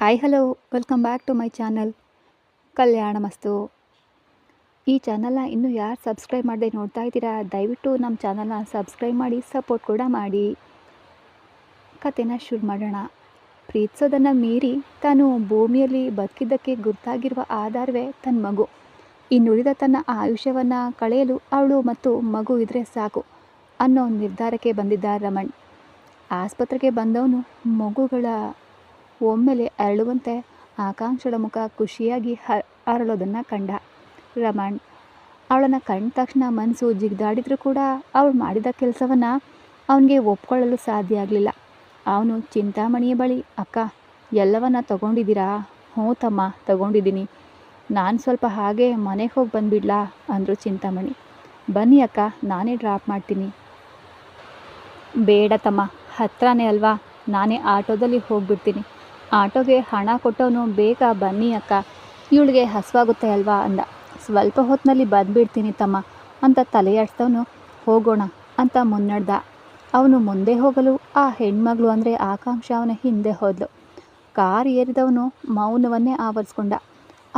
Hi hello welcome back to my channel Kalyana Mastu. ಈ ಚಾನಲ್ನ ಇನ್ನೂ ಯಾರು ಸಬ್ಸ್ಕ್ರೈಬ್ ಮಾಡದೆ ನೋಡ್ತಾ ಇದ್ದೀರಾ, ದಯವಿಟ್ಟು ನಮ್ಮ ಚಾನಲ್ನ ಸಬ್ಸ್ಕ್ರೈಬ್ ಮಾಡಿ ಸಪೋರ್ಟ್ ಕೂಡ ಮಾಡಿ. ಕತೆನ ಶುರು ಮಾಡೋಣ. ಪ್ರೀತಿಸೋದನ್ನು ಮೀರಿ ತಾನು ಭೂಮಿಯಲ್ಲಿ ಬದುಕಿದ್ದಕ್ಕೆ ಗುರ್ತಾಗಿರುವ ಆಧಾರವೇ ತನ್ನ ಮಗು. ಇನ್ನುಳಿದ ತನ್ನ ಆಯುಷ್ಯವನ್ನು ಕಳೆಯಲು ಅವಳು ಮತ್ತು ಮಗು ಇದ್ರೆ ಸಾಕು ಅನ್ನೋ ನಿರ್ಧಾರಕ್ಕೆ ಬಂದಿದ್ದ ರಮಣ್. ಆಸ್ಪತ್ರೆಗೆ ಬಂದವನು ಮಗುಗಳ ಒಮ್ಮೆಲೆ ಅರಳುವಂತೆ ಆಕಾಂಕ್ಷಳ ಮುಖ ಖುಷಿಯಾಗಿ ಅರಳೋದನ್ನು ಕಂಡ. ರಮಣ್ ಅವಳನ್ನು ಕಂಡ ತಕ್ಷಣ ಮನಸ್ಸು ಜಿಗಿದಾಡಿದ್ರೂ ಕೂಡ ಅವಳು ಮಾಡಿದ ಕೆಲಸವನ್ನು ಅವನಿಗೆ ಒಪ್ಕೊಳ್ಳಲು ಸಾಧ್ಯ ಆಗಲಿಲ್ಲ. ಅವನು ಚಿಂತಾಮಣಿಯ ಬಳಿ, ಅಕ್ಕ ಎಲ್ಲವನ್ನ ತಗೊಂಡಿದ್ದೀರಾ? ಹ್ಞೂ ತಮ್ಮ ತಗೊಂಡಿದ್ದೀನಿ, ನಾನು ಸ್ವಲ್ಪ ಹಾಗೆ ಮನೆಗೆ ಹೋಗಿ ಬಂದುಬಿಡ್ಲಾ ಅಂದರು ಚಿಂತಾಮಣಿ. ಬನ್ನಿ ಅಕ್ಕ, ನಾನೇ ಡ್ರಾಪ್ ಮಾಡ್ತೀನಿ. ಬೇಡ ತಮ್ಮ, ಹತ್ರನೇ ಅಲ್ವಾ, ನಾನೇ ಆಟೋದಲ್ಲಿ ಹೋಗಿಬಿಡ್ತೀನಿ. ಆಟೋಗೆ ಹಣ ಕೊಟ್ಟವನು, ಬೇಗ ಬನ್ನಿ ಅಕ್ಕ, ಇವಳಿಗೆ ಹಸುವಾಗುತ್ತೆ ಅಲ್ವಾ ಅಂದ. ಸ್ವಲ್ಪ ಹೊತ್ತಿನಲ್ಲಿ ಬಂದುಬಿಡ್ತೀನಿ ತಮ್ಮ ಅಂತ ತಲೆಯಾಡ್ಸ್ತವನು, ಹೋಗೋಣ ಅಂತ ಮುನ್ನಡೆದ. ಅವನು ಮುಂದೆ ಹೋಗಲು ಆ ಹೆಣ್ಮಗಳು ಅಂದರೆ ಆಕಾಂಕ್ಷ ಅವನ ಹಿಂದೆ ಹೋದ್ಲು. ಕಾರ್ ಏರಿದವನು ಮೌನವನ್ನೇ ಆವರಿಸ್ಕೊಂಡ.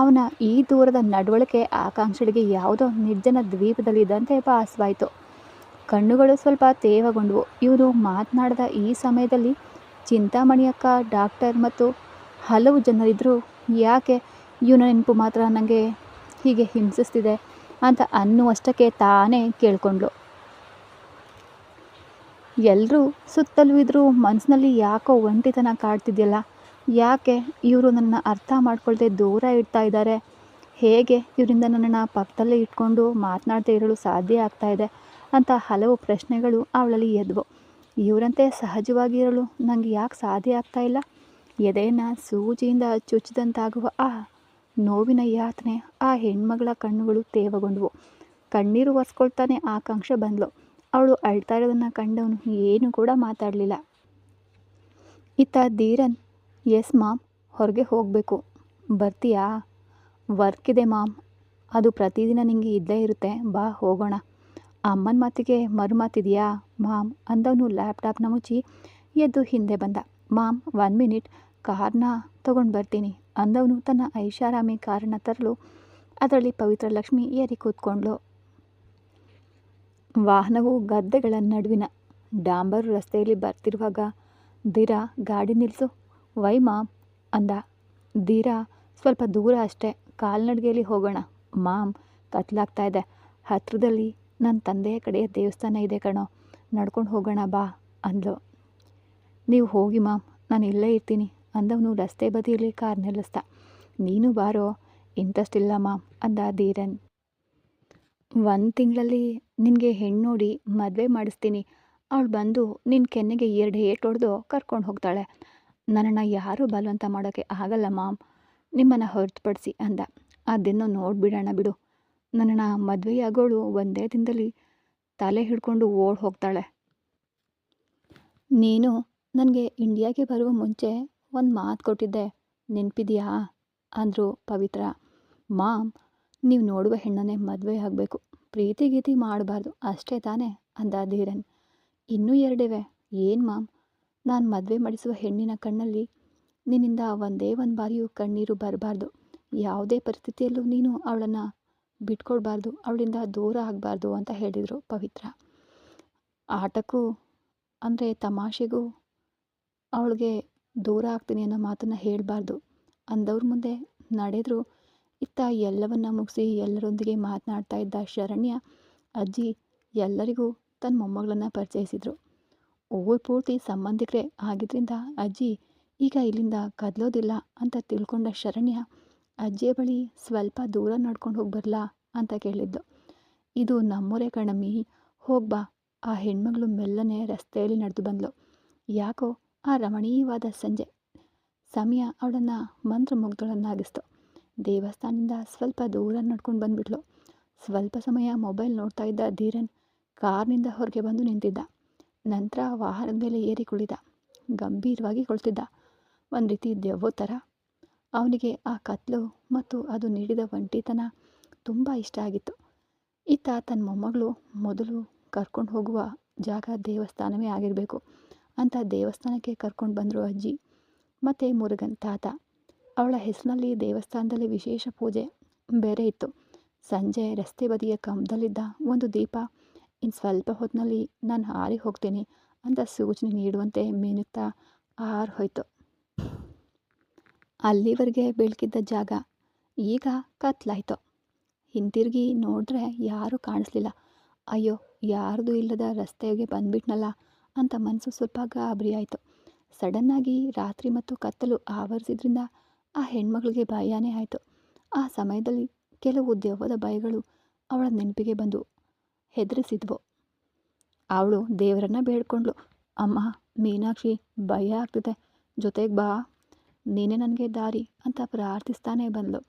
ಅವನ ಈ ದೂರದ ನಡವಳಿಕೆ ಆಕಾಂಕ್ಷಳಿಗೆ ಯಾವುದೋ ನಿರ್ಜನ ದ್ವೀಪದಲ್ಲಿದ್ದಂತೆ ಭಾಸವಾಯಿತು. ಕಣ್ಣುಗಳು ಸ್ವಲ್ಪ ತೇವಗೊಂಡವು. ಇವರು ಮಾತನಾಡಿದ ಈ ಸಮಯದಲ್ಲಿ ಚಿಂತಾಮಣಿಯಕ್ಕ, ಡಾಕ್ಟರ್ ಮತ್ತು ಹಲವು ಜನರಿದ್ದರು. ಯಾಕೆ ಇವನ ನೆನಪು ಮಾತ್ರ ನನಗೆ ಹೀಗೆ ಹಿಂಸಿಸ್ತಿದೆ ಅಂತ ಅನ್ನುವಷ್ಟಕ್ಕೆ ತಾನೇ ಕೇಳ್ಕೊಂಡ್ಳು. ಎಲ್ಲರೂ ಸುತ್ತಲೂ ಇದ್ದರೂ ಮನಸ್ಸಿನಲ್ಲಿ ಯಾಕೋ ಒಂಟಿತನ ಕಾಡ್ತಿದೆಯಲ್ಲ, ಯಾಕೆ ಇವರು ನನ್ನ ಅರ್ಥ ಮಾಡ್ಕೊಳ್ದೆ ದೂರ ಇಡ್ತಾ ಇದ್ದಾರೆ, ಹೇಗೆ ಇವರಿಂದ ನನ್ನನ್ನು ಪಕ್ಕದಲ್ಲೇ ಇಟ್ಕೊಂಡು ಮಾತನಾಡದೇ ಇರಲು ಸಾಧ್ಯ ಆಗ್ತಾ ಇದೆ ಅಂತ ಹಲವು ಪ್ರಶ್ನೆಗಳು ಅವಳಲ್ಲಿ ಎದ್ವು. ಇವರಂತೆ ಸಹಜವಾಗಿ ಇರಲು ನನಗೆ ಯಾಕೆ ಸಾಧ್ಯ ಆಗ್ತಾ ಇಲ್ಲ? ಎದೆಯನ್ನು ಸೂಜಿಯಿಂದ ಚುಚ್ಚಿದಂತಾಗುವ ಆ ನೋವಿನ ಯಾತನೆ. ಆ ಹೆಣ್ಮಗಳ ಕಣ್ಣುಗಳು ತೇವಗೊಂಡವು. ಕಣ್ಣೀರು ಒರೆಸ್ಕೊಳ್ತಾನೆ ಆಕಾಂಕ್ಷ ಬಂದ್ಲು. ಅವಳು ಅಳ್ತಾ ಇರೋದನ್ನು ಕಂಡವನು ಏನು ಕೂಡ ಮಾತಾಡಲಿಲ್ಲ. ಇತ್ತ ಧೀರನ್, ಎಸ್ ಮಾಮ್, ಹೊರಗೆ ಹೋಗಬೇಕು, ಬರ್ತೀಯಾ? ವರ್ಕ್ ಇದೆ ಮಾಮ್, ಅದು ಪ್ರತಿದಿನ ನಿಂಗೆ ಇದ್ದೇ ಇರುತ್ತೆ, ಬಾ ಹೋಗೋಣ. ಅಮ್ಮನ ಮಾತಿಗೆ ಮರುಮಾತಿದೆಯಾ ಮಾಮ್ ಅಂದವನು ಲ್ಯಾಪ್ಟಾಪ್ನ ಮುಚ್ಚಿ ಎದ್ದು ಹಿಂದೆ ಬಂದ. ಮಾಮ್ 1 ಮಿನಿಟ್, ಕಾರ್ನ ತಗೊಂಡು ಬರ್ತೀನಿ ಅಂದವನು ತನ್ನ ಐಷಾರಾಮಿ ಕಾರನ್ನು ತರಲು ಅದರಲ್ಲಿ ಪವಿತ್ರ ಲಕ್ಷ್ಮಿ ಏರಿ ಕೂತ್ಕೊಂಡ್ಳು. ವಾಹನವು ಗದ್ದೆಗಳ ನಡುವಿನ ಡಾಂಬರು ರಸ್ತೆಯಲ್ಲಿ ಬರ್ತಿರುವಾಗ ಧೀರಾ, ಗಾಡಿ ನಿಲ್ಲಿಸು. ವೈ ಮಾಮ್ ಅಂದ. ಧೀರಾ, ಸ್ವಲ್ಪ ದೂರ ಅಷ್ಟೇ, ಕಾಲ್ನಡಿಗೆಯಲ್ಲಿ ಹೋಗೋಣ. ಮಾಮ್, ಕತ್ಲಾಗ್ತಾ ಇದೆ, ಹತ್ತಿರದಲ್ಲಿ ನನ್ನ ತಂದೆಯ ಕಡೆಯ ದೇವಸ್ಥಾನ ಇದೆ ಕಣೋ, ನಡ್ಕೊಂಡು ಹೋಗೋಣ ಬಾ ಅಂದ್ಲು. ನೀವು ಹೋಗಿ ಮಾಮ್, ನಾನು ಇಲ್ಲೇ ಇರ್ತೀನಿ ಅಂದವನು ರಸ್ತೆ ಬದಿಯಲ್ಲಿ ಕಾರ್ ನಿಲ್ಲಿಸ್ದ. ನೀನು ಬಾರೋ, ಇಂಟ್ರೆಸ್ಟ್ ಇಲ್ಲ ಮಾಮ್ ಅಂದ ಧೀರನ್. 1 ತಿಂಗಳಲ್ಲಿ ನಿನಗೆ ಹೆಣ್ಣು ನೋಡಿ ಮದುವೆ ಮಾಡಿಸ್ತೀನಿ, ಅವಳು ಬಂದು ನಿನ್ನ ಕೆನ್ನೆಗೆ 2 ಏಟು ಹೊಡೆದು ಕರ್ಕೊಂಡು ಹೋಗ್ತಾಳೆ. ನನ್ನನ್ನು ಯಾರೂ ಬಲವಂತ ಮಾಡೋಕ್ಕೆ ಆಗಲ್ಲ ಮಾಮ್, ನಿಮ್ಮನ್ನು ಹೊರತುಪಡಿಸಿ ಅಂದ. ಅದನ್ನು ನೋಡಿಬಿಡೋಣ ಬಿಡು, ನನ್ನನ್ನು ಮದುವೆಯಾಗೋಳು ಒಂದೇ ದಿನದಲ್ಲಿ ತಲೆ ಹಿಡ್ಕೊಂಡು ಓಡ್ ಹೋಗ್ತಾಳೆ. ನೀನು ನನಗೆ ಇಂಡಿಯಾಗೆ ಬರುವ ಮುಂಚೆ ಒಂದು ಮಾತು ಕೊಟ್ಟಿದ್ದೆ, ನೆನಪಿದೆಯಾ ಅಂದರು ಪವಿತ್ರ. ಮಾಮ್, ನೀವು ನೋಡುವ ಹೆಣ್ಣನ್ನೇ ಮದುವೆ ಆಗಬೇಕು, ಪ್ರೀತಿ ಗೀತಿ ಮಾಡಬಾರ್ದು ಅಷ್ಟೇ ತಾನೇ ಅಂದ ಧೀರನ್. ಇನ್ನೂ 2 ಇವೆ. ಏನು ಮಾಮ್? ನಾನು ಮದುವೆ ಮಾಡಿಸುವ ಹೆಣ್ಣಿನ ಕಣ್ಣಲ್ಲಿ ನಿನ್ನಿಂದ ಒಂದೇ ಒಂದು ಬಾರಿಯೂ ಕಣ್ಣೀರು ಬರಬಾರ್ದು. ಯಾವುದೇ ಪರಿಸ್ಥಿತಿಯಲ್ಲೂ ನೀನು ಅವಳನ್ನು ಬಿಟ್ಕೊಡ್ಬಾರ್ದು, ಅವಳಿಂದ ದೂರ ಆಗಬಾರ್ದು ಅಂತ ಹೇಳಿದರು ಪವಿತ್ರ. ಆಟಕ್ಕೂ ಅಂದರೆ ತಮಾಷೆಗೂ ಅವಳಿಗೆ ದೂರ ಆಗ್ತೀನಿ ಅನ್ನೋ ಮಾತನ್ನು ಹೇಳಬಾರ್ದು ಅಂದವ್ರ ಮುಂದೆ ನಡೆದ್ರು. ಇತ್ತ ಎಲ್ಲವನ್ನ ಮುಗಿಸಿ ಎಲ್ಲರೊಂದಿಗೆ ಮಾತನಾಡ್ತಾ ಇದ್ದ ಶರಣ್ಯ ಅಜ್ಜಿ ಎಲ್ಲರಿಗೂ ತನ್ನ ಮೊಮ್ಮಗಳನ್ನು ಪರಿಚಯಿಸಿದರು. ಊರು ಪೂರ್ತಿ ಸಂಬಂಧಿಕರೇ ಆಗಿದ್ದರಿಂದ ಅಜ್ಜಿ ಈಗ ಇಲ್ಲಿಂದ ಕದಲೋದಿಲ್ಲ ಅಂತ ತಿಳ್ಕೊಂಡ ಶರಣ್ಯ ಅಜ್ಜಿಯ ಬಳಿ ಸ್ವಲ್ಪ ದೂರ ನಡ್ಕೊಂಡು ಹೋಗಿ ಬರಲಾ ಅಂತ ಕೇಳಿದ್ದು. ಇದು ನಮ್ಮೂರೇ ಕಣಮ್ಮಿ, ಹೋಗ್ಬಾ. ಆ ಹೆಣ್ಮಗಳು ಮೆಲ್ಲನೆ ರಸ್ತೆಯಲ್ಲಿ ನಡೆದು ಬಂದ್ಲು. ಯಾಕೋ ಆ ರಮಣೀಯವಾದ ಸಂಜೆ ಸಮಯ ಅವಳನ್ನು ಮಂತ್ರಮುಗ್ಧಳನ್ನಾಗಿಸ್ತು. ದೇವಸ್ಥಾನದಿಂದ ಸ್ವಲ್ಪ ದೂರ ನಡ್ಕೊಂಡು ಬಂದುಬಿಟ್ಲು. ಸ್ವಲ್ಪ ಸಮಯ ಮೊಬೈಲ್ ನೋಡ್ತಾ ಇದ್ದ ಧೀರನ್ ಕಾರ್ನಿಂದ ಹೊರಗೆ ಬಂದು ನಿಂತಿದ್ದ. ನಂತರ ವಾಹನದ ಮೇಲೆ ಏರಿ ಕುಳಿತ. ಗಂಭೀರವಾಗಿ ಕುಳಿತಿದ್ದ, ಒಂದು ರೀತಿ ದೆವ್ವ ಥರ. ಅವನಿಗೆ ಆ ಕತ್ಲು ಮತ್ತು ಅದು ನೀಡಿದ ಒಂಟಿತನ ತುಂಬ ಇಷ್ಟ ಆಗಿತ್ತು. ಇತ್ತ ತನ್ನ ಮೊಮ್ಮಗಳು ಮೊದಲು ಕರ್ಕೊಂಡು ಹೋಗುವ ಜಾಗ ದೇವಸ್ಥಾನವೇ ಆಗಿರಬೇಕು ಅಂತ ದೇವಸ್ಥಾನಕ್ಕೆ ಕರ್ಕೊಂಡು ಬಂದರು ಅಜ್ಜಿ ಮತ್ತು ಮುರುಗನ್ ತಾತ. ಅವಳ ಹೆಸರಿನಲ್ಲಿ ದೇವಸ್ಥಾನದಲ್ಲಿ ವಿಶೇಷ ಪೂಜೆ ಬೇರೆ ಇತ್ತು. ಸಂಜೆ ರಸ್ತೆ ಬದಿಯ ಕಂಬದಲ್ಲಿದ್ದ ಒಂದು ದೀಪ ಇನ್ನು ಸ್ವಲ್ಪ ಹೊತ್ತಿನಲ್ಲಿ ನಾನು ಹಾರಿ ಹೋಗ್ತೀನಿ ಅಂತ ಸೂಚನೆ ನೀಡುವಂತೆ ಮಿನುಗ್ತಾ ಹೋಯ್ತು. ಅಲ್ಲಿವರೆಗೆ ಬೆಳಕಿದ್ದ ಜಾಗ ಈಗ ಕತ್ಲಾಯ್ತು. ಹಿಂತಿರುಗಿ ನೋಡಿದ್ರೆ ಯಾರೂ ಕಾಣಿಸ್ಲಿಲ್ಲ. ಅಯ್ಯೋ, ಯಾರ್ದು ಇಲ್ಲದ ರಸ್ತೆಗೆ ಬಂದ್ಬಿಟ್ನಲ್ಲ ಅಂತ ಮನಸ್ಸು ಸ್ವಲ್ಪ ಗಾಬರಿ ಆಯಿತು. ಸಡನ್ನಾಗಿ ರಾತ್ರಿ ಮತ್ತು ಕತ್ತಲು ಆವರಿಸಿದ್ರಿಂದ ಆ ಹೆಣ್ಮಗಳಿಗೆ ಭಯನೇ ಆಯಿತು. ಆ ಸಮಯದಲ್ಲಿ ಕೆಲವು ದೆವ್ವದ ಭಯಗಳು ಅವಳ ನೆನಪಿಗೆ ಬಂದು ಹೆದರಿಸಿದ್ವು. ಅವಳು ದೇವರನ್ನ ಬೇಡ್ಕೊಂಡ್ಳು, ಅಮ್ಮ ಮೀನಾಕ್ಷಿ, ಭಯ ಆಗ್ತಿದೆ, ಜೊತೆಗೆ ಬಾ, ನೀನೇ ನನಗೆ ದಾರಿ ಅಂತ ಪ್ರಾರ್ಥಿಸ್ತಾನೆ ಬಂದ್ಲು.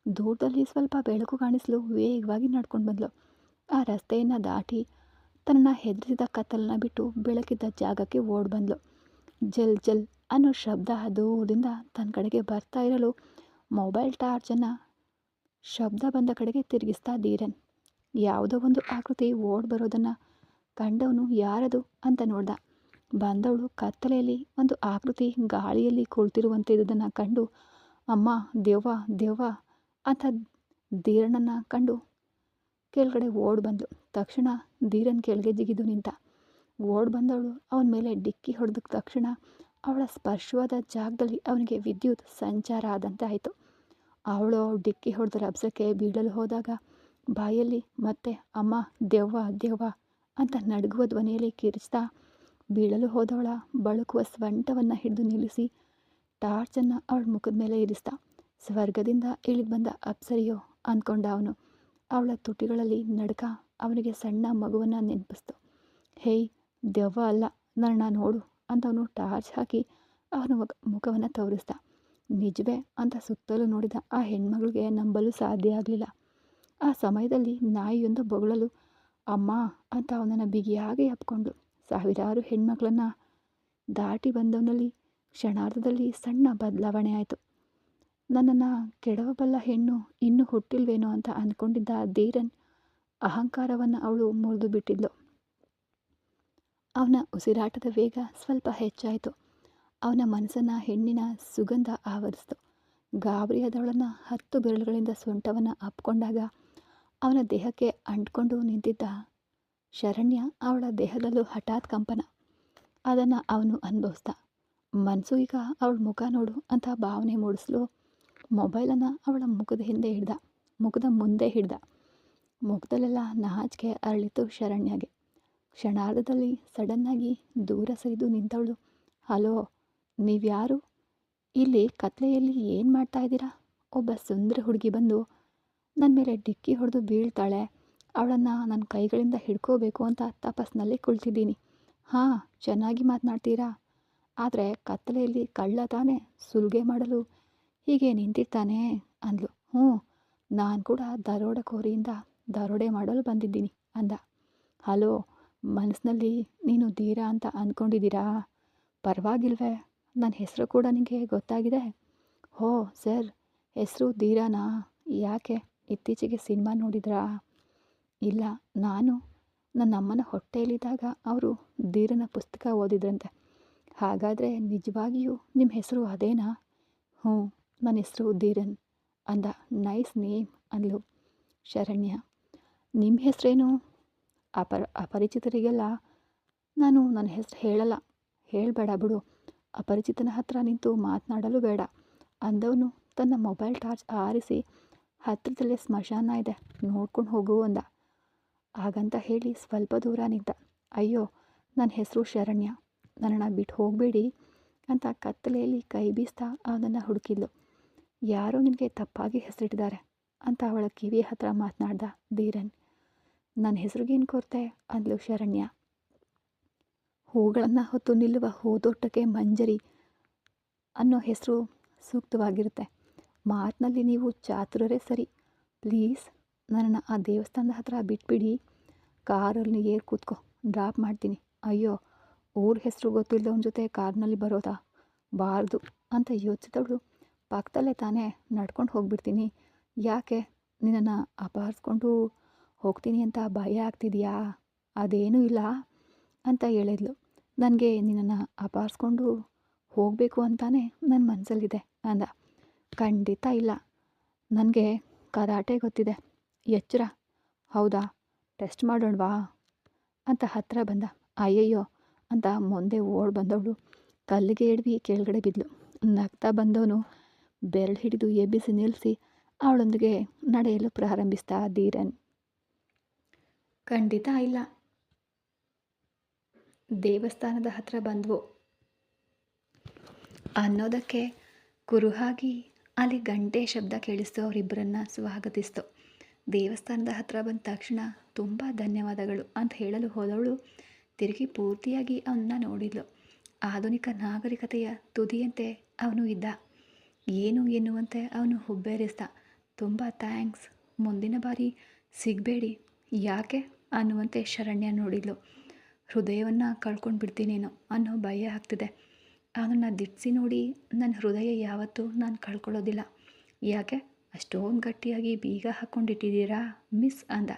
ದೂರದಲ್ಲಿ ಸ್ವಲ್ಪ ಬೆಳಕು ಕಾಣಿಸಲು ವೇಗವಾಗಿ ನಡ್ಕೊಂಡು ಬಂದ್ಲು. ಆ ರಸ್ತೆಯನ್ನು ದಾಟಿ ತನ್ನ ಹೆದರಿಸಿದ ಕತ್ತಲನ್ನ ಬಿಟ್ಟು ಬೆಳಕಿದ್ದ ಜಾಗಕ್ಕೆ ಓಡ್ ಬಂದ್ಲು. ಜಲ್ ಜಲ್ ಅನ್ನೋ ಶಬ್ದ ದೂರದಿಂದ ತನ್ನ ಕಡೆಗೆ ಬರ್ತಾ ಇರಲು ಮೊಬೈಲ್ ಟಾರ್ಚನ್ನು ಶಬ್ದ ಬಂದ ಕಡೆಗೆ ತಿರುಗಿಸ್ತಾ ಧೀರನ್ ಯಾವುದೋ ಒಂದು ಆಕೃತಿ ಓಡ್ ಬರೋದನ್ನು ಕಂಡವನು ಯಾರದು ಅಂತ ನೋಡ್ದ. ಬಂದವಳು ಕತ್ತಲೆಯಲ್ಲಿ ಒಂದು ಆಕೃತಿ ಗಾಳಿಯಲ್ಲಿ ಕುಳಿತಿರುವಂತಿದ್ದದನ್ನು ಕಂಡು, ಅಮ್ಮ, ದೆವ್ವ ದೆವ್ವ ಅಂತ ಧೀರನನ್ನು ಕಂಡು ಕೆಳಗಡೆ ಓಡ್ ಬಂದ್ಲು. ತಕ್ಷಣ ಧೀರನ್ ಕೆಳಗೆ ಜಿಗಿದು ನಿಂತ. ಓಡ್ ಬಂದವಳು ಅವನ ಮೇಲೆ ಡಿಕ್ಕಿ ಹೊಡೆದ ತಕ್ಷಣ ಅವಳ ಸ್ಪರ್ಶವಾದ ಜಾಗದಲ್ಲಿ ಅವನಿಗೆ ವಿದ್ಯುತ್ ಸಂಚಾರ ಆದಂತೆ ಆಯಿತು. ಅವಳು ಡಿಕ್ಕಿ ಹೊಡೆದ ರಭಸಕ್ಕೆ ಬೀಳಲು ಹೋದಾಗ ಬಾಯಲ್ಲಿ ಮತ್ತೆ ಅಮ್ಮ, ದೆವ್ವ ದೆವ್ವ ಅಂತ ನಡುಗುವ ಧ್ವನಿಯಲ್ಲಿ ಕಿರಿಚ್ತಾ ಬೀಳಲು ಹೋದವಳ ಬಳುಕುವ ಸ್ವಂಟವನ್ನು ಹಿಡಿದು ನಿಲ್ಲಿಸಿ ಟಾರ್ಚನ್ನು ಅವಳ ಮುಖದ ಮೇಲೆ ಇರಿಸ್ದ. ಸ್ವರ್ಗದಿಂದ ಇಳಿದು ಬಂದ ಅಪ್ಸರಿಯೋ ಅಂದ್ಕೊಂಡ ಅವನು. ಅವಳ ತುಟಿಗಳಲ್ಲಿ ನಡುಕ ಅವನಿಗೆ ಸಣ್ಣ ಮಗುವನ್ನು ನೆನಪಿಸ್ತು. ಹೇಯ್, ದೆವ್ವ ಅಲ್ಲ, ನನ್ನ ನೋಡು ಅಂತವನು ಟಾರ್ಚ್ ಹಾಕಿ ಅವನ ಮುಖವನ್ನು ತೋರಿಸ್ದ. ನಿಜವೇ ಅಂತ ಸುತ್ತಲೂ ನೋಡಿದ ಆ ಹೆಣ್ಮಗಳಿಗೆ ನಂಬಲು ಸಾಧ್ಯ ಆಗಲಿಲ್ಲ. ಆ ಸಮಯದಲ್ಲಿ ನಾಯಿಯೊಂದು ಬೊಗಳಲು ಅಮ್ಮ ಅಂತ ಅವನನ್ನು ಬಿಗಿಯಾಗಿ ಅಪ್ಕೊಂಡು ಸಾವಿರಾರು ಹೆಣ್ಮಕ್ಳನ್ನು ದಾಟಿ ಬಂದವನಲ್ಲಿ ಕ್ಷಣಾರ್ಧದಲ್ಲಿ ಸಣ್ಣ ಬದಲಾವಣೆ ಆಯಿತು. ನನ್ನನ್ನು ಕೆಡವಬಲ್ಲ ಹೆಣ್ಣು ಇನ್ನೂ ಹುಟ್ಟಿಲ್ವೇನೋ ಅಂತ ಅಂದ್ಕೊಂಡಿದ್ದ ಧೀರನ್ ಅಹಂಕಾರವನ್ನು ಅವಳು ಮುರಿದು ಬಿಟ್ಟಿದ್ಲು. ಅವನ ಉಸಿರಾಟದ ವೇಗ ಸ್ವಲ್ಪ ಹೆಚ್ಚಾಯಿತು. ಅವನ ಮನಸ್ಸನ್ನು ಹೆಣ್ಣಿನ ಸುಗಂಧ ಆವರಿಸಿತು. ಗಾಬರಿಯಾದವಳನ್ನು 10 ಬೆರಳುಗಳಿಂದ ಸೊಂಟವನ್ನು ಅಪ್ಕೊಂಡಾಗ ಅವನ ದೇಹಕ್ಕೆ ಅಂಟ್ಕೊಂಡು ನಿಂತಿದ್ದ ಶರಣ್ಯ ಅವಳ ದೇಹದಲ್ಲೂ ಹಠಾತ್ ಕಂಪನ. ಅದನ್ನು ಅವನು ಅನುಭವಿಸ್ದ. ಮನಸ್ಸು ಈಗ ಅವಳ ಮುಖ ನೋಡು ಅಂತ ಭಾವನೆ ಮೂಡಿಸಲು ಮೊಬೈಲನ್ನು ಅವಳ ಮುಖದ ಮುಂದೆ ಹಿಡ್ದ. ಮುಖದಲ್ಲೆಲ್ಲ ನಾಚಿಕೆ ಅರಳಿತು ಶರಣ್ಯಗೆ. ಕ್ಷಣಾರ್ಧದಲ್ಲಿ ಸಡನ್ನಾಗಿ ದೂರ ಸರಿದು ನಿಂತವಳು, ಹಲೋ, ನೀವ್ಯಾರು? ಇಲ್ಲಿ ಕತ್ಲೆಯಲ್ಲಿ ಏನು ಮಾಡ್ತಾ ಇದ್ದೀರಾ? ಒಬ್ಬ ಸುಂದರ ಹುಡುಗಿ ಬಂದು ನನ್ನ ಮೇಲೆ ಡಿಕ್ಕಿ ಹೊಡೆದು ಬೀಳ್ತಾಳೆ, ಅವಳನ್ನು ನನ್ನ ಕೈಗಳಿಂದ ಹಿಡ್ಕೋಬೇಕು ಅಂತ ತಪಸ್ಸಿನಲ್ಲಿ ಕುಳಿತಿದ್ದೀನಿ. ಹಾಂ, ಚೆನ್ನಾಗಿ ಮಾತನಾಡ್ತೀರಾ, ಆದರೆ ಕತ್ತಲೆಯಲ್ಲಿ ಕಳ್ಳ ತಾನೇ ಸುಲಿಗೆ ಮಾಡಲು ಹೀಗೆ ನಿಂತಿರ್ತಾನೆ ಅಂದ್ಲು. ಹ್ಞೂ, ನಾನು ಕೂಡ ದರೋಡೆಕೋರಿಯಿಂದ ದರೋಡೆ ಮಾಡಲು ಬಂದಿದ್ದೀನಿ ಅಂದ. ಹಲೋ, ಮನಸ್ಸಿನಲ್ಲಿ ನೀನು ಧೀರ ಅಂತ ಅಂದ್ಕೊಂಡಿದ್ದೀರಾ? ಪರವಾಗಿಲ್ವೇ, ನನ್ನ ಹೆಸರು ಕೂಡ ನಿಮಗೆ ಗೊತ್ತಾಗಿದೆ. ಹೋ ಸರ್, ಹೆಸರು ಧೀರಾನಾ? ಯಾಕೆ, ಇತ್ತೀಚೆಗೆ ಸಿನಿಮಾ ನೋಡಿದ್ರಾ? ಇಲ್ಲ, ನಾನು ನನ್ನ ಅಮ್ಮನ ಹೊಟ್ಟೆಯಲ್ಲಿದ್ದಾಗ ಅವರು ಧೀರನ ಪುಸ್ತಕ ಓದಿದ್ರಂತೆ. ಹಾಗಾದರೆ ನಿಜವಾಗಿಯೂ ನಿಮ್ಮ ಹೆಸರು ಅದೇನಾ? ಹ್ಞೂ, ನನ್ನ ಹೆಸರು ಧೀರನ್ ಅಂದ. ನೈಸ್ ನೇಮ್ ಅಂದ್ಲು ಶರಣ್ಯ. ನಿಮ್ಮ ಹೆಸರೇನು? ಅಪರಿಚಿತರಿಗೆಲ್ಲ ನಾನು ನನ್ನ ಹೆಸರು ಹೇಳಲ್ಲ. ಹೇಳಬೇಡ ಬಿಡು, ಅಪರಿಚಿತನ ಹತ್ರ ನಿಂತು ಮಾತನಾಡಲು ಬೇಡ ಅಂದವನು ತನ್ನ ಮೊಬೈಲ್ ಟಾರ್ಚ್ ಆರಿಸಿ ಹತ್ತಿರದಲ್ಲೇ ಸ್ಮಶಾನ ಇದೆ, ನೋಡ್ಕೊಂಡು ಹೋಗು ಅಂದ. ಹಾಗಂತ ಹೇಳಿ ಸ್ವಲ್ಪ ದೂರ ನಿಂತ. ಅಯ್ಯೋ, ನನ್ನ ಹೆಸರು ಶರಣ್ಯ, ನನ್ನನ್ನು ಬಿಟ್ಟು ಹೋಗಬೇಡಿ ಅಂತ ಕತ್ತಲೆಯಲ್ಲಿ ಕೈ ಬೀಸ್ತಾ ಅವನನ್ನು ಹುಡುಕಿದ್ಲು. ಯಾರೋ ನಿನಗೆ ತಪ್ಪಾಗಿ ಹೆಸರಿಟ್ಟಿದ್ದಾರೆ ಅಂತ ಅವಳ ಕಿವಿ ಹತ್ರ ಮಾತನಾಡ್ದ ಧೀರನ್. ನನ್ನ ಹೆಸರಿಗೇನು ಕೊರತೆ ಅಂದ್ಲು ಶರಣ್ಯ. ಹೂಗಳನ್ನು ಹೊತ್ತು ನಿಲ್ಲುವ ಹೂದೋಟಕ್ಕೆ ಮಂಜರಿ ಅನ್ನೋ ಹೆಸರು ಸೂಕ್ತವಾಗಿರುತ್ತೆ. ಮಾತಿನಲ್ಲಿ ನೀವು ಚಾತುರರೇ ಸರಿ. ಪ್ಲೀಸ್ ನನ್ನನ್ನು ಆ ದೇವಸ್ಥಾನದ ಹತ್ರ ಬಿಟ್ಬಿಡಿ, ಕಾರಲ್ಲಿ ಏರ್ ಕೂತ್ಕೋ, ಡ್ರಾಪ್ ಮಾಡ್ತೀನಿ. ಅಯ್ಯೋ, ಊರ ಹೆಸರು ಗೊತ್ತಿಲ್ಲದವನ ಜೊತೆ ಕಾರ್ನಲ್ಲಿ ಬರೋದಾ? ಬಾರ್ದು ಅಂತ ಯೋಚಿಸಿದವಳು, ಪಕ್ಕದಲ್ಲೇ ತಾನೇ ನಡ್ಕೊಂಡು ಹೋಗ್ಬಿಡ್ತೀನಿ, ಯಾಕೆ ನಿನ್ನನ್ನು ಅಪಹರಿಸ್ಕೊಂಡು ಹೋಗ್ತೀನಿ ಅಂತ ಭಯ ಆಗ್ತಿದೆಯಾ? ಅದೇನೂ ಇಲ್ಲ ಅಂತ ಹೇಳಿದ್ಲು. ನನಗೆ ನಿನ್ನನ್ನು ಅಪಹರಿಸ್ಕೊಂಡು ಹೋಗಬೇಕು ಅಂತಾನೆ ನನ್ನ ಮನಸ್ಸಲ್ಲಿದೆ ಅಂದ. ಖಂಡಿತ ಇಲ್ಲ. ನನಗೆ ಕರಾಟೆ ಗೊತ್ತಿದೆ. ಎಚ್ಚರ. ಹೌದಾ? ಟೆಸ್ಟ್ ಮಾಡೋಣವಾ? ಅಂತ ಹತ್ತಿರ ಬಂದ. ಅಯ್ಯಯ್ಯೋ ಅಂತ ಮುಂದೆ ಓಡಿ ಬಂದವಳು ಕಲ್ಲಿಗೆ ಎಡವಿ ಕೆಳಗಡೆ ಬಿದ್ಲು. ನಗ್ತಾ ಬಂದವನು ಬೆರಳು ಹಿಡಿದು ಎಬ್ಬಿಸಿ ನಿಲ್ಲಿಸಿ ಅವಳೊಂದಿಗೆ ನಡೆಯಲು ಪ್ರಾರಂಭಿಸ್ದ ಧೀರನ್. ಖಂಡಿತ ಇಲ್ಲ. ದೇವಸ್ಥಾನದ ಹತ್ರ ಬಂದ್ವು ಅನ್ನೋದಕ್ಕೆ ಕುರುಹಾಗಿ ಅಲ್ಲಿ ಗಂಟೆ ಶಬ್ದ ಕೇಳಿಸ್ತು. ಅವರಿಬ್ಬರನ್ನ ಸ್ವಾಗತಿಸ್ತು. ದೇವಸ್ಥಾನದ ಹತ್ರ ಬಂದ ತಕ್ಷಣ ತುಂಬ ಧನ್ಯವಾದಗಳು ಅಂತ ಹೇಳಲು ಹೋದವಳು ತಿರುಗಿ ಪೂರ್ತಿಯಾಗಿ ಅವನ್ನ ನೋಡಿದ್ಲು. ಆಧುನಿಕ ನಾಗರಿಕತೆಯ ತುದಿಯಂತೆ ಅವನು ಇದ್ದ. ಏನು ಎನ್ನುವಂತೆ ಅವನು ಹುಬ್ಬೇರಿಸ್ದ. ತುಂಬ ಥ್ಯಾಂಕ್ಸ್. ಮುಂದಿನ ಬಾರಿ ಸಿಗಬೇಡಿ. ಯಾಕೆ ಅನ್ನುವಂತೆ ಶರಣ್ಯ ನೋಡಿದ್ಲು. ಹೃದಯವನ್ನು ಕಳ್ಕೊಂಡು ಬಿಡ್ತೀನೇನೋ ಅನ್ನೋ ಭಯ ಆಗ್ತಿದೆ. ಅವನನ್ನು ದಿಟ್ಟಿಸಿ ನೋಡಿ ನನ್ನ ಹೃದಯ ಯಾವತ್ತೂ ನಾನು ಕಳ್ಕೊಳ್ಳೋದಿಲ್ಲ. ಯಾಕೆ ಅಷ್ಟೊಂದು ಗಟ್ಟಿಯಾಗಿ ಬೀಗ ಹಾಕ್ಕೊಂಡಿಟ್ಟಿದ್ದೀರಾ ಮಿಸ್ ಅಂದ.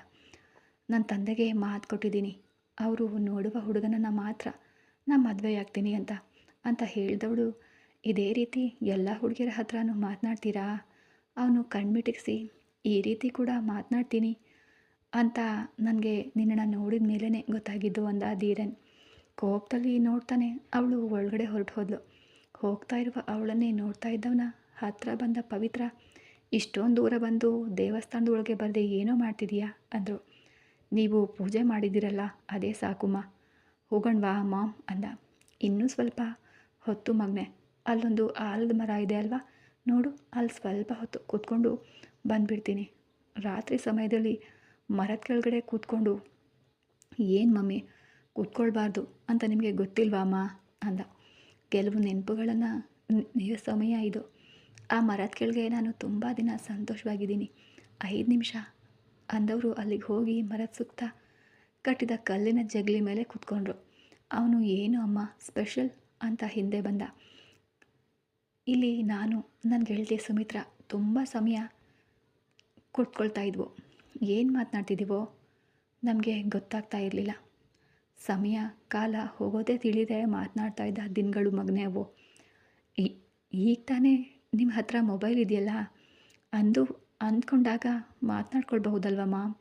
ನನ್ನ ತಂದೆಗೆ ಮಾತು ಕೊಟ್ಟಿದ್ದೀನಿ, ಅವರು ನೋಡುವ ಹುಡುಗನನ್ನು ಮಾತ್ರ ನಾನು ಮದುವೆ ಆಗ್ತೀನಿ ಅಂತ ಹೇಳಿದವಳು ಇದೇ ರೀತಿ ಎಲ್ಲ ಹುಡುಗಿಯರ ಹತ್ರನೂ ಮಾತನಾಡ್ತೀರಾ? ಅವನು ಕಣ್ಮಿಟಿಗಿಸಿ ಈ ರೀತಿ ಕೂಡ ಮಾತನಾಡ್ತೀನಿ ಅಂತ ನನಗೆ ನಿನ್ನನ್ನು ನೋಡಿದ ಮೇಲೇ ಗೊತ್ತಾಗಿದ್ದು ಅಂದ ಧೀರನ್. ಕೋಪದಲ್ಲಿ ನೋಡ್ತಾನೆ ಅವಳು ಒಳಗಡೆ ಹೊರಟು ಹೋದ್ಲು. ಹೋಗ್ತಾ ಇರುವ ಅವಳನ್ನೇ ನೋಡ್ತಾ ಇದ್ದವನ ಹತ್ತಿರ ಬಂದ ಪವಿತ್ರ ಇಷ್ಟೊಂದು ದೂರ ಬಂದು ದೇವಸ್ಥಾನದ ಒಳಗೆ ಬರದೆ ಏನೋ ಮಾಡ್ತಿದೀಯಾ ಅಂದರು. ನೀವು ಪೂಜೆ ಮಾಡಿದ್ದೀರಲ್ಲ ಅದೇ ಸಾಕುಮ್ಮ, ಹೋಗೋಣವಾ ಮಾಮ್ ಅಂದ. ಇನ್ನೂ ಸ್ವಲ್ಪ ಹೊತ್ತು ಮಗನೆ, ಅಲ್ಲೊಂದು ಆಲದ ಮರ ಇದೆ ಅಲ್ವಾ, ನೋಡು ಅಲ್ಲಿ ಸ್ವಲ್ಪ ಹೊತ್ತು ಕೂತ್ಕೊಂಡು ಬಂದುಬಿಡ್ತೀನಿ. ರಾತ್ರಿ ಸಮಯದಲ್ಲಿ ಮರದ ಕೆಳಗಡೆ ಕೂತ್ಕೊಂಡು ಏನು ಮಮ್ಮಿ ಕೂತ್ಕೊಳ್ಬಾರ್ದು ಅಂತ ನಿಮಗೆ ಗೊತ್ತಿಲ್ವಾ ಅಮ್ಮ ಅಂದ. ಕೆಲವು ನೆನಪುಗಳನ್ನು ಸಮಯ ಇದು. ಆ ಮರದ ಕೆಳಗೆ ನಾನು ತುಂಬ ದಿನ ಸಂತೋಷವಾಗಿದ್ದೀನಿ. 5 ನಿಮಿಷ ಅಂದವರು ಅಲ್ಲಿಗೆ ಹೋಗಿ ಮರದ ಸುತ್ತ ಕಟ್ಟಿದ ಕಲ್ಲಿನ ಜಗಲಿ ಮೇಲೆ ಕೂತ್ಕೊಂಡ್ರು. ಅವನು ಏನು ಅಮ್ಮ ಸ್ಪೆಷಲ್ ಅಂತ ಹಿಂದೆ ಬಂದ. ಇಲ್ಲಿ ನಾನು ನನ್ನ ಗೆಳತಿ ಸುಮಿತ್ರಾ ತುಂಬ ಸಮಯ ಕೂತ್ಕೊಳ್ತಾ ಇದ್ವು. ಏನು ಮಾತನಾಡ್ತಿದ್ದೀವೋ ನಮಗೆ ಗೊತ್ತಾಗ್ತಾ ಇರಲಿಲ್ಲ. ಸಮಯ ಕಾಲ ಹೋಗೋದೇ ತಿಳಿದೇ ಮಾತನಾಡ್ತಾ ಇದ್ದ ದಿನಗಳು ಮಗನೇ ಅವು. ಈಗ ತಾನೇ ನಿಮ್ಮ ಹತ್ರ ಮೊಬೈಲ್ ಇದೆಯಲ್ಲ ಅಂದ್ಕೊಂಡಾಗ ಮಾತನಾಡ್ಕೊಳ್ಬಹುದಲ್ವ ಮಾಮ್.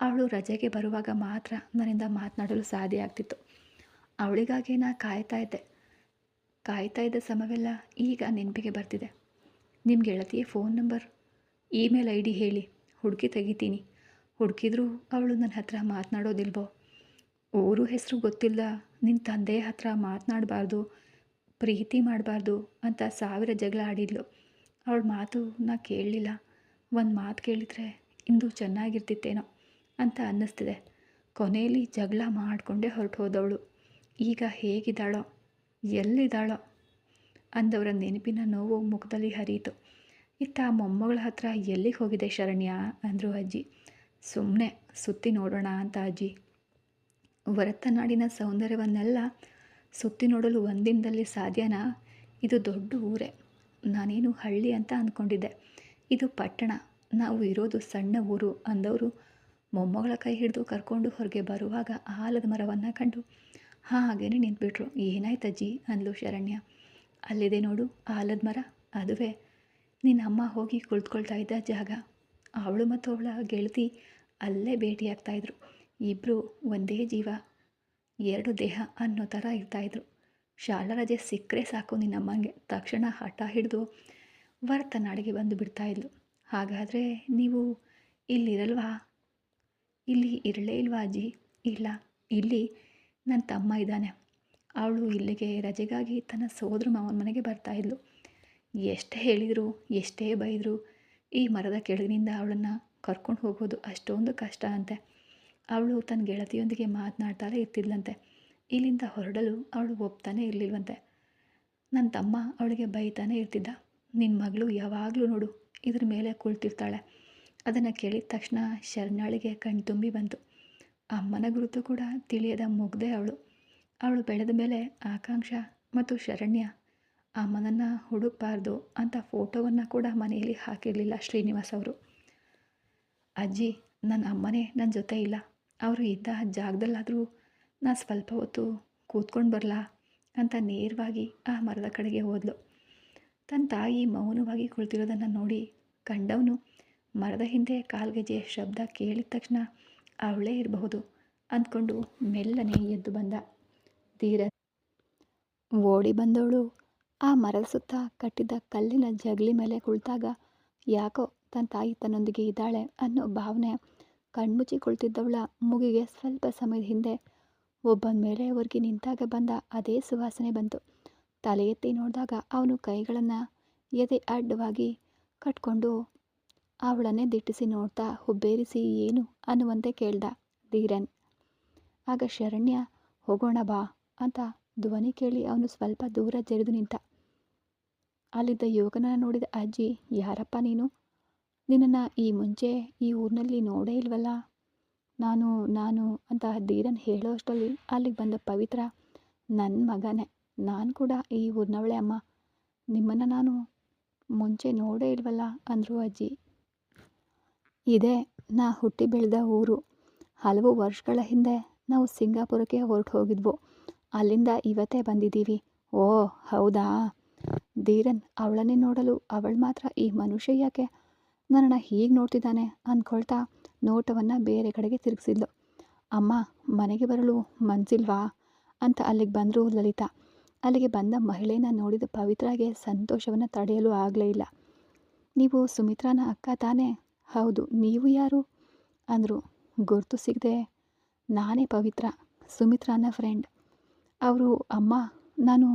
ಅವಳು ರಜೆಗೆ ಬರುವಾಗ ಮಾತ್ರ ನನ್ನಿಂದ ಮಾತನಾಡಲು ಸಾಧ್ಯ ಆಗ್ತಿತ್ತು. ಅವಳಿಗಾಗಿ ನಾ ಕಾಯ್ತಾ ಇದ್ದ ಸಮಯವೆಲ್ಲ ಈಗ ನೆನಪಿಗೆ ಬರ್ತಿದೆ. ನಿಮ್ಮ ಗೆಳತಿಯ ಫೋನ್ ನಂಬರ್, ಇಮೇಲ್ ID ಹೇಳಿ, ಹುಡುಕಿ ತೆಗಿತೀನಿ. ಹುಡುಕಿದ್ರೂ ಅವಳು ನನ್ನ ಹತ್ರ ಮಾತನಾಡೋದಿಲ್ವೋ? ಊರು ಹೆಸರು ಗೊತ್ತಿಲ್ಲ, ನಿನ್ನ ತಂದೆಯ ಹತ್ರ ಮಾತನಾಡಬಾರ್ದು, ಪ್ರೀತಿ ಮಾಡಬಾರ್ದು ಅಂತ 1000 ಜಗಳ ಆಡಿದ್ಲು. ಅವಳ ಮಾತು ನಾ ಕೇಳಲಿಲ್ಲ. ಒಂದು ಮಾತು ಕೇಳಿದರೆ ಇಂದು ಚೆನ್ನಾಗಿರ್ತಿತ್ತೇನೋ ಅಂತ ಅನ್ನಿಸ್ತಿದೆ. ಕೊನೆಯಲ್ಲಿ ಜಗಳ ಮಾಡಿಕೊಂಡೇ ಹೊರಟು ಹೋದವಳು. ಈಗ ಹೇಗಿದ್ದಾಳೋ, ಎಲ್ಲಿದ್ದಾಳೋ ಅಂದವರ ನೆನಪಿನ ನೋವು ಮುಖದಲ್ಲಿ ಹರಿಯಿತು. ಇತ್ತ ಮೊಮ್ಮಗಳ ಹತ್ರ ಎಲ್ಲಿಗೆ ಹೋಗಿದೆ ಶರಣ್ಯ ಅಂದರು ಅಜ್ಜಿ. ಸುಮ್ಮನೆ ಸುತ್ತಿ ನೋಡೋಣ ಅಂತ ಅಜ್ಜಿ. ಭರತನಾಡಿನ ಸೌಂದರ್ಯವನ್ನೆಲ್ಲ ಸುತ್ತಿ ನೋಡಲು ಒಂದಿನದಲ್ಲಿ ಸಾಧ್ಯನಾ? ಇದು ದೊಡ್ಡ ಊರೇ. ನಾನೇನು ಹಳ್ಳಿ ಅಂತ ಅಂದ್ಕೊಂಡಿದ್ದೆ. ಇದು ಪಟ್ಟಣ. ನಾವು ಇರೋದು ಸಣ್ಣ ಊರು ಅಂದವರು ಮೊಮ್ಮಗಳ ಕೈ ಹಿಡಿದು ಕರ್ಕೊಂಡು ಹೊರಗೆ ಬರುವಾಗ ಆಲದ ಮರವನ್ನು ಕಂಡು ಹಾಗೇನೆ ನಿಂತ್ಬಿಟ್ರು. ಏನಾಯ್ತಜ್ಜಿ ಅಂದ್ಲು ಶರಣ್ಯ. ಅಲ್ಲಿದೆ ನೋಡು ಆಲದ ಮರ, ಅದುವೇ ನಿನ್ನ ಅಮ್ಮ ಹೋಗಿ ಕುಳಿತುಕೊಳ್ತಾ ಇದ್ದ ಜಾಗ. ಅವಳು ಮತ್ತು ಅವಳ ಗೆಳತಿ ಅಲ್ಲೇ ಭೇಟಿಯಾಗ್ತಾಯಿದ್ರು. ಇಬ್ಬರು ಒಂದೇ ಜೀವ 2 ದೇಹ ಅನ್ನೋ ಥರ ಇರ್ತಾಯಿದ್ರು. ಶಾಲಾ ರಜೆ ಸಿಕ್ಕರೆ ಸಾಕು ನಿನ್ನಮ್ಮಂಗೆ ತಕ್ಷಣ ಹಠ ಹಿಡಿದು ಭರತನಾಡಿಗೆ ಬಂದು ಬಿಡ್ತಾಯಿದ್ಲು. ಹಾಗಾದರೆ ನೀವು ಇಲ್ಲಿರಲ್ವಾ? ಇಲ್ಲಿ ಇರಲೇ ಇಲ್ವಾ ಅಜ್ಜಿ? ಇಲ್ಲ, ಇಲ್ಲಿ ನನ್ನ ತಮ್ಮ ಇದ್ದಾನೆ. ಅವಳು ಇಲ್ಲಿಗೆ ರಜೆಗಾಗಿ ತನ್ನ ಸೋದರ ಮಾವನ ಮನೆಗೆ ಬರ್ತಾಯಿದ್ಲು. ಎಷ್ಟೇ ಹೇಳಿದರು, ಎಷ್ಟೇ ಬೈದರು, ಈ ಮರದ ಕೆಳಗಿನಿಂದ ಅವಳನ್ನು ಕರ್ಕೊಂಡು ಹೋಗೋದು ಅಷ್ಟೊಂದು ಕಷ್ಟ ಅಂತೆ. ಅವಳು ತನ್ನ ಗೆಳತಿಯೊಂದಿಗೆ ಮಾತನಾಡ್ತಾಳೆ ಇರ್ತಿದ್ಲಂತೆ. ಇಲ್ಲಿಂದ ಹೊರಡಲು ಅವಳು ಒಪ್ತಾನೆ ಇರಲಿಲ್ವಂತೆ. ನನ್ನ ತಮ್ಮ ಅವಳಿಗೆ ಬೈತಾನೆ ಇರ್ತಿದ್ದ. ನಿನ್ನ ಮಗಳು ಯಾವಾಗಲೂ ನೋಡು ಇದ್ರ ಮೇಲೆ ಕುಳಿತಿರ್ತಾಳೆ. ಅದನ್ನು ಕೇಳಿದ ತಕ್ಷಣ ಶರಣಾಳಿಗೆ ಕಣ್ತುಂಬಿ ಬಂತು. ಅಮ್ಮನ ಗುರುತು ಕೂಡ ತಿಳಿಯದ ಮುಗ್ದೆ ಅವಳು ಬೆಳೆದ ಮೇಲೆ ಆಕಾಂಕ್ಷ ಮತ್ತು ಶರಣ್ಯ ಅಮ್ಮನನ್ನು ಹುಡುಕಬಾರ್ದು ಅಂತ ಫೋಟೋವನ್ನು ಕೂಡ ಮನೆಯಲ್ಲಿ ಹಾಕಿರಲಿಲ್ಲ ಶ್ರೀನಿವಾಸ್ ಅವರು. ಅಜ್ಜಿ, ನನ್ನ ಅಮ್ಮನೇ ನನ್ನ ಜೊತೆ ಇಲ್ಲ. ಅವರು ಇದ್ದ ಜಾಗದಲ್ಲಾದರೂ ನಾನು ಸ್ವಲ್ಪ ಹೊತ್ತು ಕೂತ್ಕೊಂಡು ಬರಲಾ ಅಂತ ನೇರವಾಗಿ ಆ ಮರದ ಕಡೆಗೆ ಹೋದ್ಲು. ತನ್ನ ತಾಯಿ ಮೌನವಾಗಿ ಕುಳಿತಿರೋದನ್ನು ನೋಡಿ ಕಂಡವನು ಮರದ ಹಿಂದೆ ಕಾಲ್ಗೆಜ್ಜೆ ಶಬ್ದ ಕೇಳಿದ ತಕ್ಷಣ ಅವಳೇ ಇರಬಹುದು ಅಂದ್ಕೊಂಡು ಮೆಲ್ಲನೆ ಎದ್ದು ಬಂದ. ಧೀರನ್ ಓಡಿ ಬಂದವಳು ಆ ಮರದ ಸುತ್ತ ಕಟ್ಟಿದ್ದ ಕಲ್ಲಿನ ಜಗಲಿ ಮೇಲೆ ಕುಳಿತಾಗ ಯಾಕೋ ತನ್ನ ತಾಯಿ ತನ್ನೊಂದಿಗೆ ಇದ್ದಾಳೆ ಅನ್ನೋ ಭಾವನೆ ಕಣ್ಮುಚ್ಚಿ ಕುಳಿತಿದ್ದವಳ ಮೂಗಿಗೆ ಸ್ವಲ್ಪ ಸಮಯದ ಹಿಂದೆ ಒಬ್ಬನ ಮೇಲೆ ಒರ್ಗಿ ನಿಂತಾಗ ಬಂದ ಅದೇ ಸುವಾಸನೆ ಬಂತು. ತಲೆ ಎತ್ತಿ ನೋಡಿದಾಗ ಅವನು ಕೈಗಳನ್ನು ಎದೆ ಅಡ್ಡವಾಗಿ ಕಟ್ಕೊಂಡು ಅವಳನ್ನೇ ದಿಟ್ಟಿಸಿ ನೋಡ್ತಾ ಹುಬ್ಬೇರಿಸಿ ಏನು ಅನ್ನುವಂತೆ ಕೇಳ್ದ ಧೀರನ್. ಆಗ ಶರಣ್ಯ ಹೋಗೋಣ ಬಾ ಅಂತ ಧ್ವನಿ ಕೇಳಿ ಅವನು ಸ್ವಲ್ಪ ದೂರ ಜರಿದು ನಿಂತ. ಅಲ್ಲಿದ್ದ ಯುವಕನನ್ನು ನೋಡಿದ ಅಜ್ಜಿ, ಯಾರಪ್ಪ ನೀನು? ನಿನ್ನನ್ನು ಈ ಮುಂಚೆ ಈ ಊರಿನಲ್ಲಿ ನೋಡೇ ಇಲ್ವಲ್ಲ. ನಾನು ಅಂತ ಧೀರನ್ ಹೇಳೋ ಅಷ್ಟರಲ್ಲಿ ಅಲ್ಲಿಗೆ ಬಂದ ಪವಿತ್ರ, ನನ್ನ ಮಗನೇ, ನಾನು ಕೂಡ ಈ ಊರಿನವಳೇ ಅಮ್ಮ, ನಿಮ್ಮನ್ನು ನಾನು ಮುಂಚೆ ನೋಡೇ ಇಲ್ವಲ್ಲ ಅಂದರು ಅಜ್ಜಿ. ಇದೇ ನಾ ಹುಟ್ಟಿ ಬೆಳೆದ ಊರು. ಹಲವು ವರ್ಷಗಳ ಹಿಂದೆ ನಾವು ಸಿಂಗಾಪುರಕ್ಕೆ ಹೊರಟು ಹೋಗಿದ್ವು. ಅಲ್ಲಿಂದ ಇವತ್ತೇ ಬಂದಿದ್ದೀವಿ. ಓ ಹೌದಾ? ಧೀರನ್ ಅವಳನ್ನೇ ನೋಡಲು ಅವಳು ಮಾತ್ರ ಈ ಮನುಷ್ಯ ಯಾಕೆ ನನ್ನನ್ನು ಹೀಗೆ ನೋಡ್ತಿದ್ದಾನೆ ಅಂದ್ಕೊಳ್ತಾ ನೋಟವನ್ನು ಬೇರೆ ಕಡೆಗೆ ತಿರುಗಿಸಿದ್ಲು. ಅಮ್ಮ, ಮನೆಗೆ ಬರಲು ಮನಸ್ಸಿಲ್ವಾ ಅಂತ ಅಲ್ಲಿಗೆ ಬಂದರು ಲಲಿತಾ. ಅಲ್ಲಿಗೆ ಬಂದ ಮಹಿಳೆಯನ್ನು ನೋಡಿದ ಪವಿತ್ರಾಗೆ ಸಂತೋಷವನ್ನು ತಡೆಯಲು ಆಗಲೇ ಇಲ್ಲ. ನೀವು ಸುಮಿತ್ರಾನ ಅಕ್ಕ ತಾನೇ? ಹೌದು, ನೀವು ಯಾರು ಅಂದರು. ಗುರ್ತು ಸಿಗದೆ, ನಾನೇ ಪವಿತ್ರ, ಸುಮಿತ್ರಾನ ಫ್ರೆಂಡ್. ಅವರು ಅಮ್ಮ, ನಾನು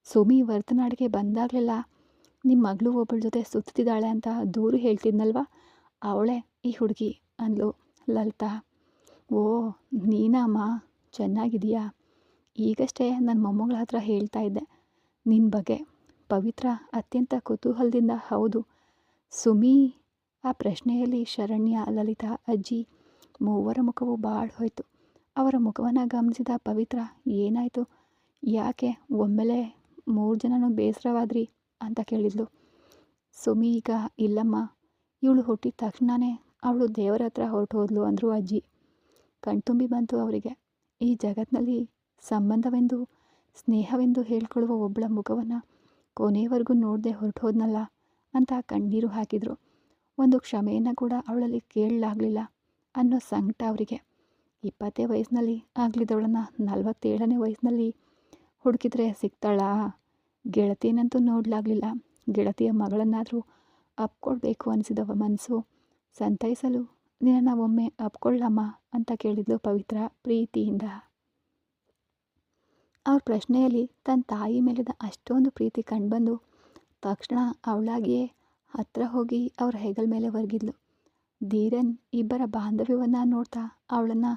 ಸುಮಿ ವರ್ತನಾಡಿಗೆ ಬಂದಾಗಲೆಲ್ಲ ನಿಮ್ಮ ಮಗಳು ಒಬ್ಬಳ ಜೊತೆ ಸುತ್ತಿದ್ದಾಳೆ ಅಂತ ದೂರು ಹೇಳ್ತಿದ್ನಲ್ವ, ಅವಳೇ ಈ ಹುಡುಗಿ ಅಂದ್ಲು ಲಲಿತಾ. ಓ ನೀನಾ ಅಮ್ಮ, ಚೆನ್ನಾಗಿದೆಯಾ? ಈಗಷ್ಟೇ ನನ್ನ ಮೊಮ್ಮಗಳ ಹತ್ರ ಹೇಳ್ತಾ ಇದ್ದೆ ನಿನ್ನ ಬಗ್ಗೆ. ಪವಿತ್ರ ಅತ್ಯಂತ ಕುತೂಹಲದಿಂದ ಹೌದು ಸುಮಿ. ಆ ಪ್ರಶ್ನೆಯಲ್ಲಿ ಶರಣ್ಯ, ಲಲಿತಾ, ಅಜ್ಜಿ ಮೂವರ ಮುಖವು ಬಾಡ್ಹೋಯ್ತು. ಅವರ ಮುಖವನ್ನು ಗಮನಿಸಿದ ಪವಿತ್ರ, ಏನಾಯಿತು, ಯಾಕೆ ಒಮ್ಮೆಲೆ 3 ಜನನೂ ಬೇಸರವಾದ್ರಿ ಅಂತ ಕೇಳಿದ್ಲು. ಸುಮಿ ಈಗ ಇಲ್ಲಮ್ಮ, ಇವಳು ಹುಟ್ಟಿದ ತಕ್ಷಣವೇ ಅವಳು ದೇವರ ಹತ್ರ ಹೊರಟು ಹೋದ್ಲು ಅಂದರು ಅಜ್ಜಿ. ಕಣ್ತುಂಬಿ ಬಂತು ಅವರಿಗೆ. ಈ ಜಗತ್ತಿನಲ್ಲಿ ಸಂಬಂಧವೆಂದು ಸ್ನೇಹವೆಂದು ಹೇಳ್ಕೊಳ್ಳುವ ಒಬ್ಬಳ ಮುಖವನ್ನು ಕೊನೆಯವರೆಗೂ ನೋಡದೆ ಹೊರಟು ಹೋದ್ನಲ್ಲ ಅಂತ ಕಣ್ಣೀರು ಹಾಕಿದರು. ಒಂದು ಕ್ಷಮೆಯನ್ನು ಕೂಡ ಅವಳಲ್ಲಿ ಕೇಳಲಾಗಲಿಲ್ಲ ಅನ್ನೋ ಸಂಕಟ ಅವರಿಗೆ. 20 ವಯಸ್ಸಿನಲ್ಲಿ ಆಗಲಿದ್ದವಳನ್ನು 47ನೇ ವಯಸ್ಸಿನಲ್ಲಿ ಹುಡುಕಿದ್ರೆ ಸಿಗ್ತಾಳಾ? ಗೆಳತಿಯನ್ನಂತೂ ನೋಡಲಾಗಲಿಲ್ಲ. ಗೆಳತಿಯ ಮಗಳನ್ನಾದರೂ ಅಪ್ಕೊಳ್ಬೇಕು ಅನಿಸಿದ ಮನಸ್ಸು ಸಂತೈಸಲು ನಿನ್ನನ್ನು ಒಮ್ಮೆ ಅಪ್ಕೊಳ್ಳಮ್ಮ ಅಂತ ಕೇಳಿದ್ಲು ಪವಿತ್ರ ಪ್ರೀತಿಯಿಂದ. ಅವ್ರ ಪ್ರಶ್ನೆಯಲ್ಲಿ ತನ್ನ ತಾಯಿ ಮೇಲಿದ ಅಷ್ಟೊಂದು ಪ್ರೀತಿ ಕಂಡುಬಂದು ತಕ್ಷಣ ಅವಳಾಗಿಯೇ ಹತ್ತಿರ ಹೋಗಿ ಅವ್ರ ಹೆಗಲ ಮೇಲೆ ಒರಗಿದ್ಲು. ಧೀರನ್ ಇಬ್ಬರ ಬಾಂಧವ್ಯವನ್ನು ನೋಡ್ತಾ ಅವಳನ್ನು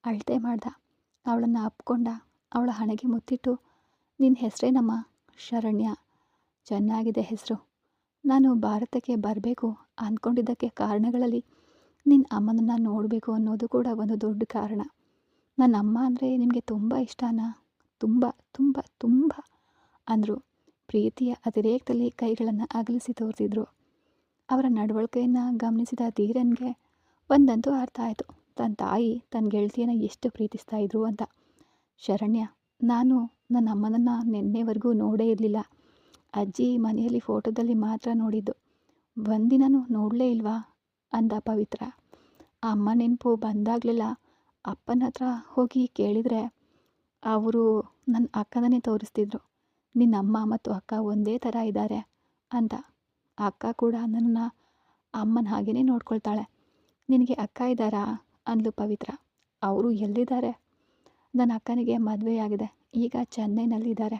ಅಳತೆ ಮಾಡ್ದ. ಅವಳನ್ನು ಅಪ್ಕೊಂಡ. ಅವಳ ಹಣೆಗೆ ಮುತ್ತಿಟ್ಟು, ನಿನ್ನ ಹೆಸರೇನಮ್ಮ? ಶರಣ್ಯ. ಚೆನ್ನಾಗಿದೆ ಹೆಸರು. ನಾನು ಭಾರತಕ್ಕೆ ಬರಬೇಕು ಅಂದ್ಕೊಂಡಿದ್ದಕ್ಕೆ ಕಾರಣಗಳಲ್ಲಿ ನಿನ್ನ ಅಮ್ಮನನ್ನು ನೋಡಬೇಕು ಅನ್ನೋದು ಕೂಡ ಒಂದು ದೊಡ್ಡ ಕಾರಣ. ನನ್ನ ಅಮ್ಮ ಅಂದರೆ ನಿಮಗೆ ತುಂಬ ಇಷ್ಟನಾ? ತುಂಬ ತುಂಬ ತುಂಬ ಅಂದರು. ಪ್ರೀತಿಯ ಅತಿರೇಕದಲ್ಲಿ ಕೈಗಳನ್ನು ಅಗಲಿಸಿ ತೋರಿಸಿದ್ರು. ಅವರ ನಡವಳಿಕೆಯನ್ನು ಗಮನಿಸಿದ ಧೀರನ್ಗೆ ಒಂದಂತೂ ಅರ್ಥ ಆಯಿತು, ತನ್ನ ತಾಯಿ ತನ್ನ ಗೆಳತಿಯನ್ನು ಎಷ್ಟು ಪ್ರೀತಿಸ್ತಾ ಇದ್ರು ಅಂತ. ಶರಣ್ಯ, ನಾನು ನನ್ನ ಅಮ್ಮನನ್ನು ನಿನ್ನೆವರೆಗೂ ನೋಡೇ ಇರಲಿಲ್ಲ. ಅಜ್ಜಿ ಮನೆಯಲ್ಲಿ ಫೋಟೋದಲ್ಲಿ ಮಾತ್ರ ನೋಡಿದ್ದು, ಒಂದಿನೂ ನೋಡಲೇ ಇಲ್ವಾ ಅಂದ ಪವಿತ್ರ. ಅಮ್ಮ ನೆನಪು ಬಂದಾಗಲೆಲ್ಲ ಅಪ್ಪನ ಹತ್ರ ಹೋಗಿ ಕೇಳಿದರೆ ಅವರು ನನ್ನ ಅಕ್ಕನನ್ನೇ ತೋರಿಸ್ತಿದ್ರು. ನಿನ್ನ ಅಮ್ಮ ಮತ್ತು ಅಕ್ಕ ಒಂದೇ ಥರ ಇದ್ದಾರೆ ಅಂತ. ಅಕ್ಕ ಕೂಡ ನನ್ನನ್ನು ಅಮ್ಮನ ಹಾಗೇ ನೋಡ್ಕೊಳ್ತಾಳೆ. ನಿನಗೆ ಅಕ್ಕ ಇದ್ದಾರಾ ಅಂದ್ಲು ಪವಿತ್ರ. ಅವರು ಎಲ್ಲಿದ್ದಾರೆ? ನನ್ನ ಅಕ್ಕನಿಗೆ ಮದುವೆಯಾಗಿದೆ, ಈಗ ಚೆನ್ನೈನಲ್ಲಿದ್ದಾರೆ.